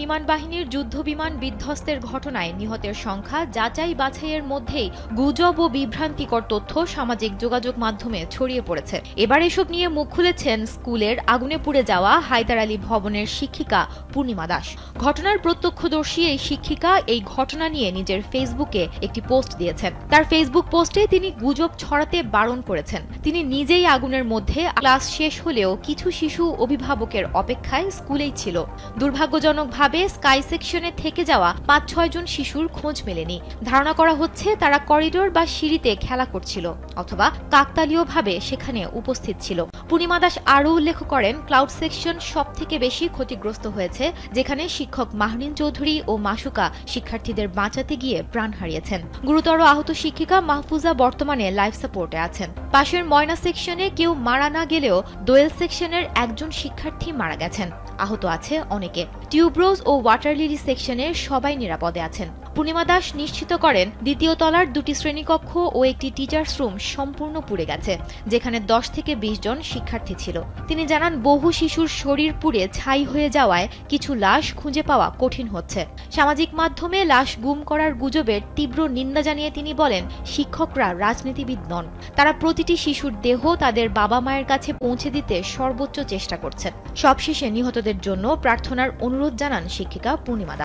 বিমান বাহিনীর যুদ্ধবিমান বিধ্বস্তের ঘটনায় নিহতের সংখ্যা যাচাই বাছাইয়ের মধ্যেই গুজব ও বিভ্রান্তিকর তথ্য সামাজিক যোগাযোগ মাধ্যমে ছড়িয়ে পড়েছে। এবার এসব নিয়ে মুখ খুলেছেন স্কুলের আগুনে পুড়ে যাওয়া হায়দার আলী ভবনের শিক্ষিকা পূর্ণিমা দাস। ঘটনার প্রত্যক্ষদর্শী এই শিক্ষিকা এই ঘটনা নিয়ে নিজের ফেসবুকে একটি পোস্ট দিয়েছেন। তার ফেসবুক পোস্টে তিনি গুজব ছড়াতে বারণ করেছেন। তিনি নিজেই আগুনের মধ্যে ক্লাস শেষ হলেও কিছু শিশু অভিভাবকের অপেক্ষায় স্কুলেই ছিল। দুর্ভাগ্যজনকভাবে স্কাই সেকশনে থেকে যাওয়া ৫-৬ জন শিশুর খোঁজ মেলেনি। ধারণা করা হচ্ছে তারা করিডোর বা সিঁড়িতে খেলা করছিল অথবা কাকতালীয়ভাবে সেখানে উপস্থিত ছিল। পূর্ণিমা দাস আরও উল্লেখ করেন, ক্লাউড সেকশন সবথেকে বেশি ক্ষতিগ্রস্ত হয়েছে, যেখানে শিক্ষক মাহরিন চৌধুরী ও মাসুকা শিক্ষার্থীদের বাঁচাতে গিয়ে প্রাণ হারিয়েছেন। গুরুতর আহত শিক্ষিকা মাহফুজা বর্তমানে লাইফ সাপোর্টে আছেন। পাশের ময়না সেকশনে কেউ মারা না গেলেও দোয়েল সেকশনের একজন শিক্ষার্থী মারা গেছেন। আহত আছে অনেকে। টিউবরোজ ও ওয়াটার লিলি সেকশনের সবাই নিরাপদে আছেন। পূর্ণিমা দাস নিশ্চিত করেন, দ্বিতীয় তলার 2টি শ্রেণীকক্ষ ও একটি টিচার্স রুম সম্পূর্ণ পুড়ে গেছে, যেখানে 10 থেকে 20 জন শিক্ষার্থী ছিল। তিনি জানান, বহু শিশুর শরীর পুড়ে ছাই হয়ে যাওয়ায় কিছু লাশ খুঁজে পাওয়া কঠিন হচ্ছে। সামাজিক মাধ্যমে লাশ গুম করার গুজবের তীব্র নিন্দা জানিয়ে তিনি বলেন, শিক্ষকরা রাজনীতিবিদ নন। তারা প্রতিটি শিশুর দেহ তাদের বাবা মায়ের কাছে পৌঁছে দিতে সর্বোচ্চ চেষ্টা করছেন। সবশেষে নিহতদের জন্য প্রার্থনার অনুরোধ জানান শিক্ষিকা পূর্ণিমা দাস।